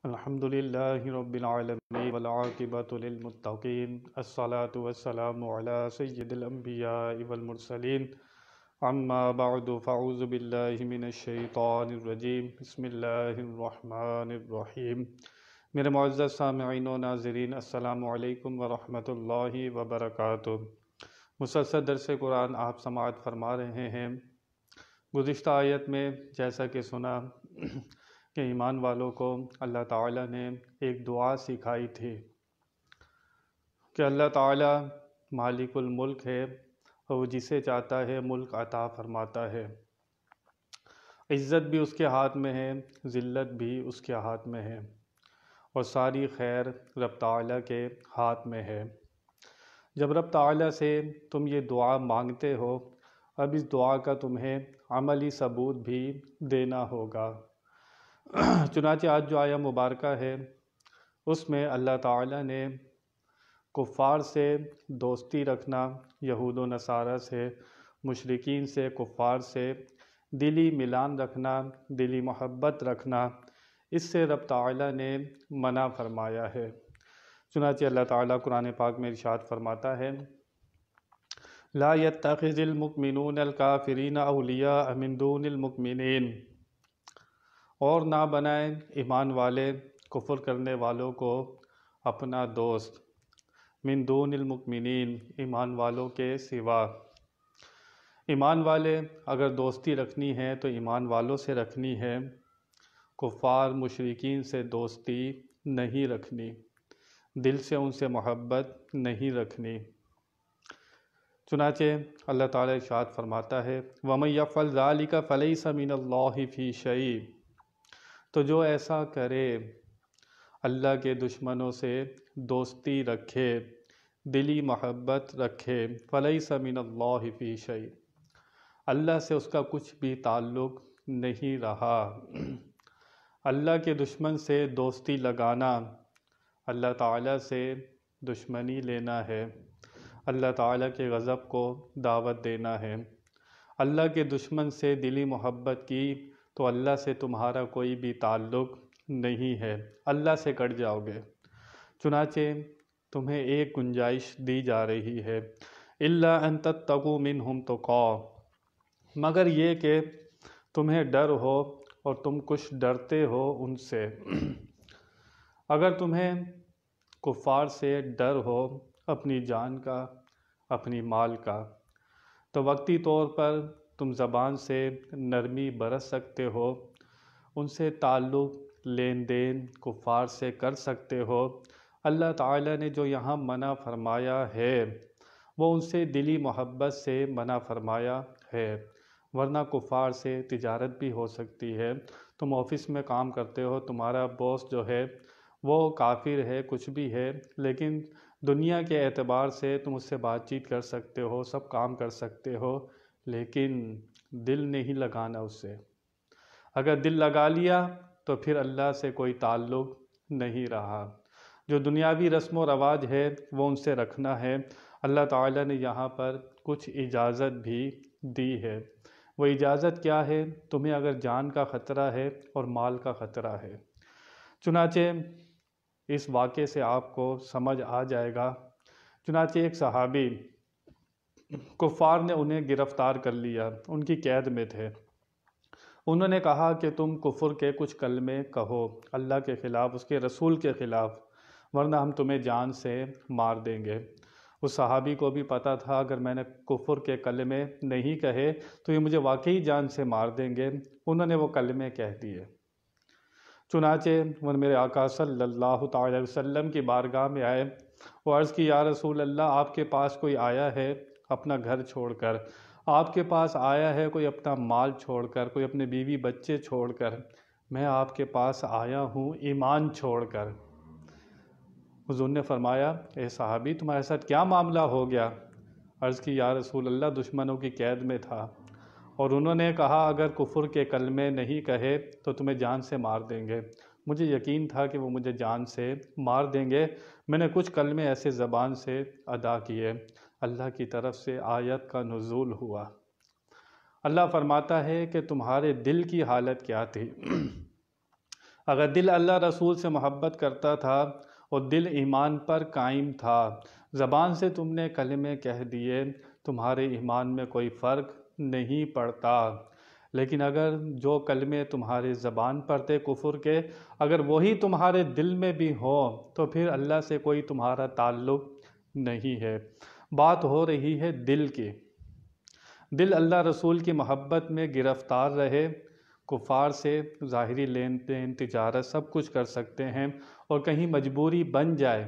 الحمد للہ رب العالمین والعاقبۃ للمتقین الصلاة والسلام علی سید الانبیاء والمرسلین اما بعد فاعوذ باللہ من الشیطان الرجیم بسم اللہ الرحمن الرحیم۔ میرے معزز سامعین و ناظرین، السلام علیکم ورحمۃ اللہ وبرکاتہ۔ مسلسل درس قرآن آپ سماعت فرما رہے ہیں۔ گزشتہ آیت میں جیسا کہ سنا کہ ایمان والوں کو اللہ تعالیٰ نے ایک دعا سکھائی تھی کہ اللہ تعالیٰ مالک الملک ہے اور وہ جسے چاہتا ہے ملک عطا فرماتا ہے۔ عزت بھی اس کے ہاتھ میں ہے، ذلت بھی اس کے ہاتھ میں ہے، اور ساری خیر رب تعالیٰ کے ہاتھ میں ہے۔ جب رب تعالیٰ سے تم یہ دعا مانگتے ہو، اب اس دعا کا تمہیں عملی ثبوت بھی دینا ہوگا۔ چنانچہ آج جو آیہ مبارکہ ہے اس میں اللہ تعالیٰ نے کفار سے دوستی رکھنا، یہود و نصارہ سے، مشرکین سے، کفار سے دلی ملان رکھنا، دلی محبت رکھنا، اس سے رب تعالیٰ نے منع فرمایا ہے۔ چنانچہ اللہ تعالیٰ قرآن پاک میں ارشاد فرماتا ہے، لا يتخذ المؤمنون الکافرین اولیاء من دون المؤمنین، اور نہ بنائیں ایمان والے کفر کرنے والوں کو اپنا دوست، من دون المؤمنین، ایمان والوں کے سوا۔ ایمان والے اگر دوستی رکھنی ہے تو ایمان والوں سے رکھنی ہے، کفار مشرکین سے دوستی نہیں رکھنی، دل سے ان سے محبت نہیں رکھنی۔ چنانچہ اللہ تعالیٰ ارشاد فرماتا ہے، وَمَن يَفْعَلْ ذَلِكَ فَلَيْسَ مِنَ اللَّهِ فِي شَيْءٍ، تو جو ایسا کرے، اللہ کے دشمنوں سے دوستی رکھے، دلی محبت رکھے، فَلَيْسَ مِنَ اللَّهِ فِي شَيْءٍ، اللہ سے اس کا کچھ بھی تعلق نہیں رہا۔ اللہ کے دشمن سے دوستی لگانا اللہ تعالیٰ سے دشمنی لینا ہے، اللہ تعالیٰ کے غضب کو دعوت دینا ہے۔ اللہ کے دشمن سے دلی محبت کی تو اللہ سے تمہارا کوئی بھی تعلق نہیں ہے، اللہ سے کٹ جاؤ گے۔ چنانچہ تمہیں ایک گنجائش دی جا رہی ہے، إِلَّا أَن تَتَّقُوا مِنْهُمْ تُقَاةً، مگر یہ کہ تمہیں ڈر ہو اور تم کچھ ڈرتے ہو ان سے۔ اگر تمہیں کفار سے ڈر ہو اپنی جان کا، اپنی مال کا، تو وقتی طور پر تم زبان سے نرمی برت سکتے ہو، ان سے تعلق لین دین کفار سے کر سکتے ہو۔ اللہ تعالیٰ نے جو یہاں منع فرمایا ہے وہ ان سے دلی محبت سے منع فرمایا ہے، ورنہ کفار سے تجارت بھی ہو سکتی ہے۔ تم آفس میں کام کرتے ہو، تمہارا باس جو ہے وہ کافر ہے، کچھ بھی ہے، لیکن دنیا کے اعتبار سے تم اس سے بات چیت کر سکتے ہو، سب کام کر سکتے ہو، لیکن دل نہیں لگانا اس سے۔ اگر دل لگا لیا تو پھر اللہ سے کوئی تعلق نہیں رہا۔ جو دنیاوی رسم و رواج ہے وہ ان سے رکھنا ہے۔ اللہ تعالیٰ نے یہاں پر کچھ اجازت بھی دی ہے۔ وہ اجازت کیا ہے؟ تمہیں اگر جان کا خطرہ ہے اور مال کا خطرہ ہے۔ چنانچہ اس واقعے سے آپ کو سمجھ آ جائے گا۔ چنانچہ ایک صحابی، کفار نے انہیں گرفتار کر لیا، ان کی قید میں تھے۔ انہوں نے کہا کہ تم کفر کے کچھ کلمے کہو، اللہ کے خلاف، اس کے رسول کے خلاف، ورنہ ہم تمہیں جان سے مار دیں گے۔ اس صحابی کو بھی پتہ تھا اگر میں نے کفر کے کلمے نہیں کہے تو یہ مجھے واقعی جان سے مار دیں گے۔ انہوں نے وہ کلمے کہہ دیے۔ چنانچہ وہ میرے آقا صلی اللہ تعالی وسلم کی بارگاہ میں آئے، وہ عرض کی، یا رسول اللہ، آپ کے پاس کوئی آیا ہے اپنا گھر چھوڑ کر، آپ کے پاس آیا ہے کوئی اپنا مال چھوڑ کر، کوئی اپنے بیوی بچے چھوڑ کر، میں آپ کے پاس آیا ہوں ایمان چھوڑ کر۔ حضور نے فرمایا، اے صحابی، تمہارے ساتھ کیا معاملہ ہو گیا؟ عرض کی، یا رسول اللہ، دشمنوں کی قید میں تھا، اور انہوں نے کہا اگر کفر کے کلمے نہیں کہے تو تمہیں جان سے مار دیں گے۔ مجھے یقین تھا کہ وہ مجھے جان سے مار دیں گے، میں نے کچھ کلمے ایسے زبان سے ادا کیے، اللہ کی طرف سے آیت کا نزول ہوا۔ اللہ فرماتا ہے کہ تمہارے دل کی حالت کیا تھی؟ اگر دل اللہ رسول سے محبت کرتا تھا اور دل ایمان پر قائم تھا، زبان سے تم نے کلمے کہہ دیے، تمہارے ایمان میں کوئی فرق نہیں پڑتا، لیکن اگر جو کلمے تمہارے زبان پر تھے کفر کے، اگر وہی تمہارے دل میں بھی ہو تو پھر اللہ سے کوئی تمہارا تعلق نہیں ہے۔ بات ہو رہی ہے دل کی۔ دل اللہ رسول کی محبت میں گرفتار رہے، کفار سے ظاہری لین دین تجارت سب کچھ کر سکتے ہیں، اور کہیں مجبوری بن جائے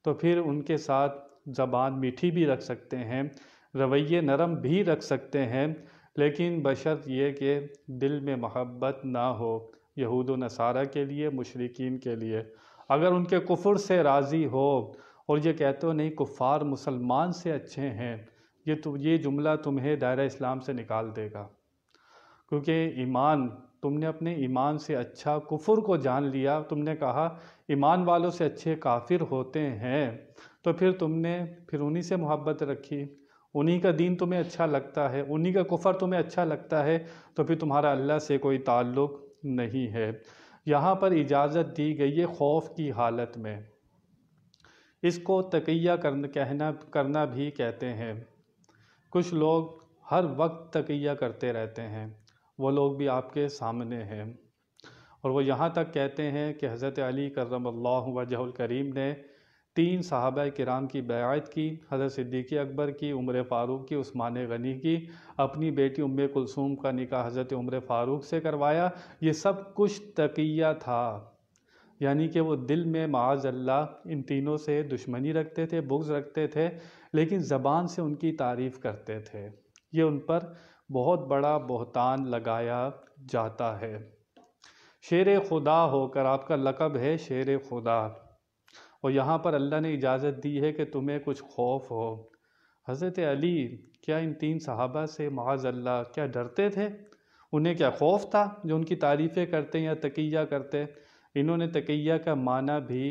تو پھر ان کے ساتھ زبان میٹھی بھی رکھ سکتے ہیں، رویے نرم بھی رکھ سکتے ہیں، لیکن بشرط یہ کہ دل میں محبت نہ ہو یہود و نصارہ کے لیے، مشرکین کے لیے۔ اگر ان کے کفر سے راضی ہو اور یہ کہتے ہو نہیں کفار مسلمان سے اچھے ہیں، یہ جملہ تمہیں دائرہ اسلام سے نکال دے گا، کیونکہ ایمان تم نے اپنے ایمان سے اچھا کفر کو جان لیا، تم نے کہا ایمان والوں سے اچھے کافر ہوتے ہیں، تو پھر تم نے انہی سے محبت رکھی، انہی کا دین تمہیں اچھا لگتا ہے، انہی کا کفر تمہیں اچھا لگتا ہے، تو پھر تمہارا اللہ سے کوئی تعلق نہیں ہے۔ یہاں پر اجازت دی گئی ہے خوف کی حالت میں، اس کو تقیہ کرنا بھی کہتے ہیں۔ کچھ لوگ ہر وقت تقیہ کرتے رہتے ہیں، وہ لوگ بھی آپ کے سامنے ہیں، اور وہ یہاں تک کہتے ہیں کہ حضرت علی کرم اللہ وجہہ الکریم نے 3 صحابہ کرام کی بیعت کی، حضرت صدیق اکبر کی، عمر فاروق کی، عثمان غنی کی، اپنی بیٹی ام کلثوم کا نکاح حضرت عمر فاروق سے کروایا، یہ سب کچھ تقیہ تھا، یعنی کہ وہ دل میں معاذ اللہ ان تینوں سے دشمنی رکھتے تھے، بغض رکھتے تھے، لیکن زبان سے ان کی تعریف کرتے تھے۔ یہ ان پر بہت بڑا بہتان لگایا جاتا ہے۔ شیر خدا ہو کر آپ کا لقب ہے شیر خدا، اور یہاں پر اللہ نے اجازت دی ہے کہ تمہیں کچھ خوف ہو۔ حضرت علی کیا ان 3 صحابہ سے معاذ اللہ کیا ڈرتے تھے؟ انہیں کیا خوف تھا جو ان کی تعریفیں کرتے یا تقیہ کرتے؟ انہوں نے تقیہ کا معنی بھی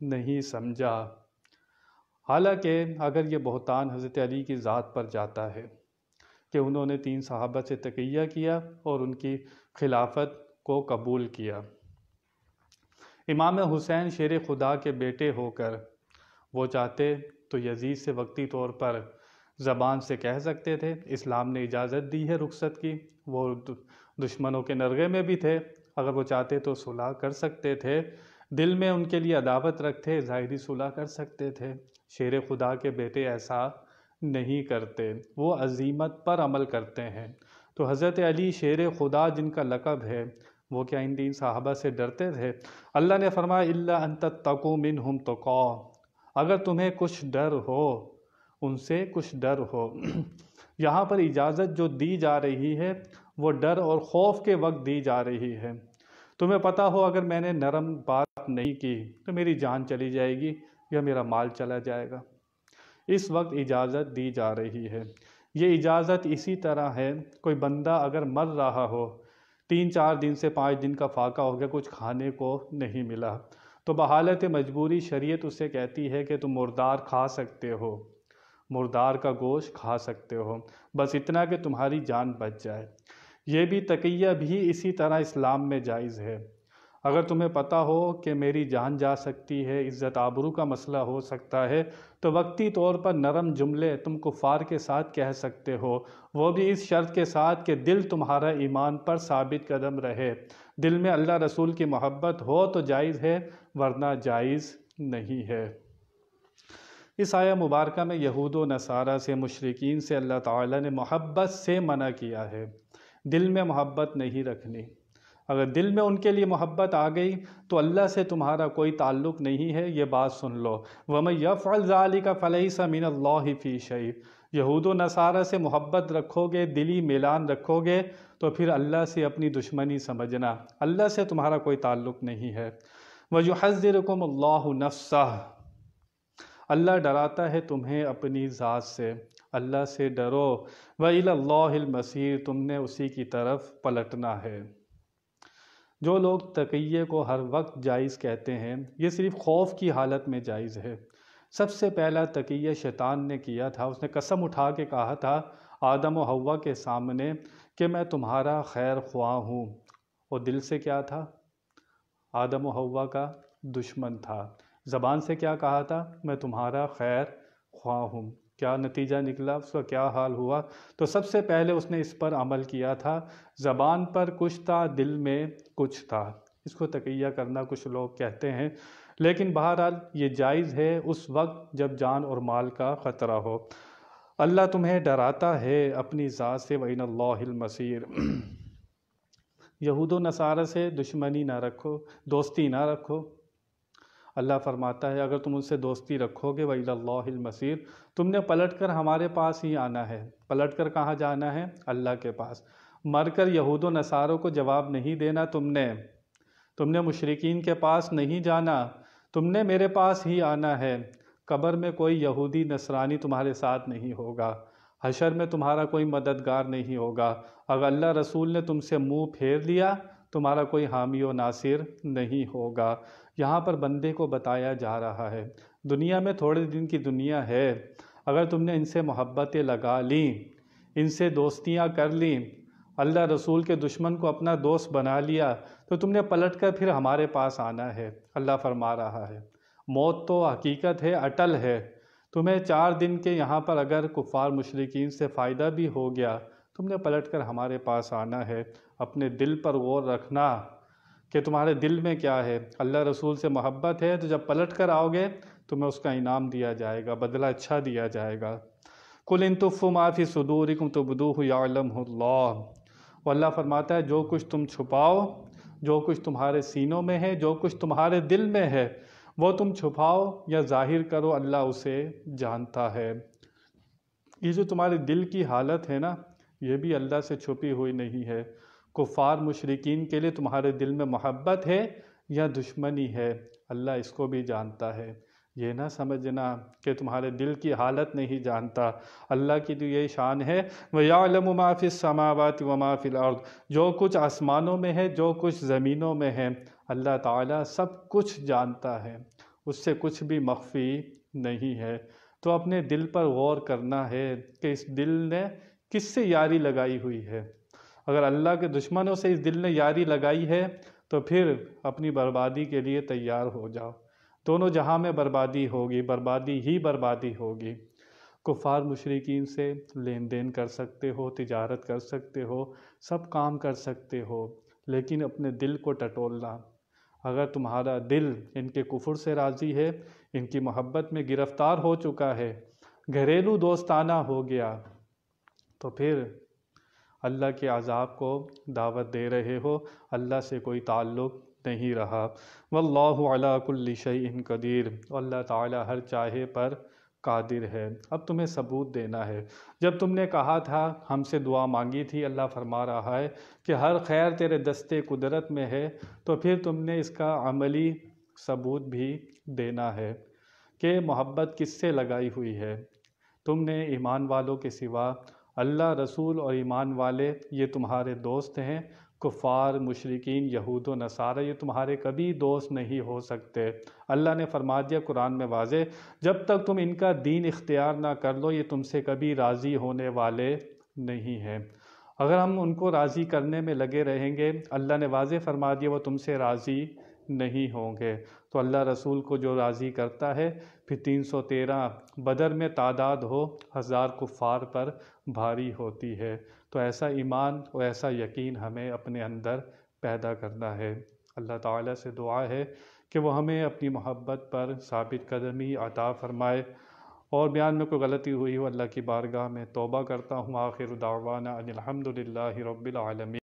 نہیں سمجھا، حالانکہ اگر یہ بہتان حضرت علی کی ذات پر جاتا ہے کہ انہوں نے 3 صحابہ سے تقیہ کیا اور ان کی خلافت کو قبول کیا۔ امام حسین شیر خدا کے بیٹے ہو کر وہ چاہتے تو یزید سے وقتی طور پر زبان سے کہہ سکتے تھے، اسلام نے اجازت دی ہے رخصت کی، وہ دشمنوں کے نرغے میں بھی تھے، اگر وہ چاہتے تو صلح کر سکتے تھے، دل میں ان کے لیے عداوت رکھتے ظاہری صلح کر سکتے تھے۔ شیر خدا کے بیٹے ایسا نہیں کرتے، وہ عزیمت پر عمل کرتے ہیں۔ تو حضرت علی شیر خدا جن کا لقب ہے، وہ کیا ان 3 صحابہ سے ڈرتے تھے؟ اللہ نے فرمایا الا ان تتقوا منہم تقا، اگر تمہیں کچھ ڈر ہو، ان سے کچھ ڈر ہو۔ یہاں پر اجازت جو دی جا رہی ہے وہ ڈر اور خوف کے وقت دی جا رہی ہے۔ تمہیں پتہ ہو اگر میں نے نرم بات نہیں کی تو میری جان چلی جائے گی یا میرا مال چلا جائے گا، اس وقت اجازت دی جا رہی ہے۔ یہ اجازت اسی طرح ہے، کوئی بندہ اگر مر رہا ہو، 3-4 دن سے 5 دن کا فاقہ ہو گیا، کچھ کھانے کو نہیں ملا، تو بحالت مجبوری شریعت اسے کہتی ہے کہ تم مردار کھا سکتے ہو، مردار کا گوشت کھا سکتے ہو، بس اتنا کہ تمہاری جان بچ جائے۔ یہ بھی تقیہ بھی اسی طرح اسلام میں جائز ہے۔ اگر تمہیں پتہ ہو کہ میری جان جا سکتی ہے، عزت آبرو کا مسئلہ ہو سکتا ہے، تو وقتی طور پر نرم جملے تم کفار کے ساتھ کہہ سکتے ہو، وہ بھی اس شرط کے ساتھ کہ دل تمہارا ایمان پر ثابت قدم رہے، دل میں اللہ رسول کی محبت ہو تو جائز ہے، ورنہ جائز نہیں ہے۔ اس آیہ مبارکہ میں یہود و نصارہ سے، مشرکین سے اللہ تعالیٰ نے محبت سے منع کیا ہے، دل میں محبت نہیں رکھنی۔ اگر دل میں ان کے لیے محبت آ گئی تو اللہ سے تمہارا کوئی تعلق نہیں ہے، یہ بات سن لو۔ وَمَن يَفْعَلْ ذَلِكَ فَلَيْسَ مِنَ اللَّهِ فِي شَيْءٍ، یہود و نصارہ سے محبت رکھو گے، دلی میلان رکھو گے، تو پھر اللہ سے اپنی دشمنی سمجھنا، اللہ سے تمہارا کوئی تعلق نہیں ہے۔ وَيُحَذِّرُكُمُ اللَّهُ نَفْسَهُ، اللہ ڈراتا ہے تمہیں اپنی ذات سے، اللہ سے ڈرو۔ وَإِلَى اللَّهِ الْمَصِيرُ، تم نے اسی کی طرف پلٹنا ہے۔ جو لوگ تقیہ کو ہر وقت جائز کہتے ہیں، یہ صرف خوف کی حالت میں جائز ہے۔ سب سے پہلا تقیہ شیطان نے کیا تھا، اس نے قسم اٹھا کے کہا تھا آدم و حوا کے سامنے کہ میں تمہارا خیر خواہ ہوں، اور دل سے کیا تھا؟ آدم و حوا کا دشمن تھا۔ زبان سے کیا کہا تھا؟ میں تمہارا خیر خواہ ہوں۔ کیا نتیجہ نکلا؟ اس کا کیا حال ہوا؟ تو سب سے پہلے اس نے اس پر عمل کیا تھا۔ زبان پر کچھ تھا، دل میں کچھ تھا۔ اس کو تقیہ کرنا کچھ لوگ کہتے ہیں، لیکن بہرحال یہ جائز ہے اس وقت جب جان اور مال کا خطرہ ہو۔ اللہ تمہیں ڈراتا ہے اپنی ذات سے، وَإِلَى اللَّهِ الْمَصِيرُ۔ یہود و نصارہ سے دشمنی نہ رکھو، دوستی نہ رکھو۔ اللہ فرماتا ہے اگر تم ان سے دوستی رکھو گے وَإِلَى اللَّهِ الْمَصِيرُ، تم نے پلٹ کر ہمارے پاس ہی آنا ہے۔ پلٹ کر کہاں جانا ہے؟ اللہ کے پاس۔ مر کر یہود و نصاروں کو جواب نہیں دینا تم نے مشرکین کے پاس نہیں جانا، تم نے میرے پاس ہی آنا ہے۔ قبر میں کوئی یہودی نصرانی تمہارے ساتھ نہیں ہوگا، حشر میں تمہارا کوئی مددگار نہیں ہوگا۔ اگر اللہ رسول نے تم سے منہ پھیر لیا تمہارا کوئی حامی و ناصر نہیں ہوگا۔ یہاں پر بندے کو بتایا جا رہا ہے دنیا میں تھوڑے دن کی دنیا ہے، اگر تم نے ان سے محبتیں لگا لیں، ان سے دوستیاں کر لیں، اللہ رسول کے دشمن کو اپنا دوست بنا لیا، تو تم نے پلٹ کر پھر ہمارے پاس آنا ہے۔ اللہ فرما رہا ہے موت تو حقیقت ہے، اٹل ہے۔ تمہیں 4 دن کے یہاں پر اگر کفار مشرکین سے فائدہ بھی ہو گیا، تم نے پلٹ کر ہمارے پاس آنا ہے۔ اپنے دل پر غور رکھنا کہ تمہارے دل میں کیا ہے۔ اللہ رسول سے محبت ہے تو جب پلٹ کر آؤ گے تمہیں اس کا انعام دیا جائے گا، بدلہ اچھا دیا جائے گا۔ قُلْ إِن تُخْفُوا مَا فِي صُدُورِكُمْ تُبْدُوهُ يَعْلَمْهُ اللَّهُ۔ وہ اللہ فرماتا ہے جو کچھ تم چھپاؤ، جو کچھ تمہارے سینوں میں ہے، جو کچھ تمہارے دل میں ہے، وہ تم چھپاؤ یا ظاہر کرو، اللہ اسے جانتا ہے۔ یہ جو تمہارے دل کی حالت ہے نا، یہ بھی اللہ سے چھپی ہوئی نہیں ہے۔ کفار مشرکین کے لیے تمہارے دل میں محبت ہے یا دشمنی ہے، اللہ اس کو بھی جانتا ہے۔ یہ نہ سمجھنا کہ تمہارے دل کی حالت نہیں جانتا۔ اللہ کی تو یہ شان ہے وَيَعْلَمُ مَا فِي السَّمَاوَاتِ وَمَا فِي الْأَرْضِ، جو کچھ آسمانوں میں ہے، جو کچھ زمینوں میں ہے، اللہ تعالیٰ سب کچھ جانتا ہے، اس سے کچھ بھی مخفی نہیں ہے۔ تو اپنے دل پر غور کرنا ہے کہ اس دل نے کس سے یاری لگائی ہوئی ہے۔ اگر اللہ کے دشمنوں سے اس دل نے یاری لگائی ہے تو پھر اپنی بربادی کے لیے تیار ہو جاؤ۔ دونوں جہاں میں بربادی ہوگی، بربادی ہی بربادی ہوگی۔ کفار مشرکین سے لین دین کر سکتے ہو، تجارت کر سکتے ہو، سب کام کر سکتے ہو، لیکن اپنے دل کو ٹٹولنا۔ اگر تمہارا دل ان کے کفر سے راضی ہے، ان کی محبت میں گرفتار ہو چکا ہے، گھریلو دوستانہ ہو گیا، تو پھر اللہ کے عذاب کو دعوت دے رہے ہو، اللہ سے کوئی تعلق نہیں رہا۔ واللہ علی کل شیء قدیر، اللہ تعالی ہر چاہے پر قادر ہے۔ اب تمہیں ثبوت دینا ہے۔ جب تم نے کہا تھا، ہم سے دعا مانگی تھی، اللہ فرما رہا ہے کہ ہر خیر تیرے دستے قدرت میں ہے، تو پھر تم نے اس کا عملی ثبوت بھی دینا ہے کہ محبت کس سے لگائی ہوئی ہے۔ تم نے ایمان والوں کے سوا اللہ رسول اور ایمان والے یہ تمہارے دوست ہیں، کفار مشرکین یہود و نصارہ یہ تمہارے کبھی دوست نہیں ہو سکتے۔ اللہ نے فرما دیا قرآن میں واضح، جب تک تم ان کا دین اختیار نہ کر لو یہ تم سے کبھی راضی ہونے والے نہیں ہیں۔ اگر ہم ان کو راضی کرنے میں لگے رہیں گے، اللہ نے واضح فرما دیا وہ تم سے راضی نہیں ہوں گے۔ تو اللہ رسول کو جو راضی کرتا ہے، پھر 313 بدر میں تعداد ہو 1000 کفار پر بھاری ہوتی ہے۔ تو ایسا ایمان اور ایسا یقین ہمیں اپنے اندر پیدا کرنا ہے۔ اللہ تعالیٰ سے دعا ہے کہ وہ ہمیں اپنی محبت پر ثابت قدمی عطا فرمائے، اور بیان میں کوئی غلطی ہوئی ہو اللہ کی بارگاہ میں توبہ کرتا ہوں۔ آخر دعوانا ان الحمد للہ رب العالمین۔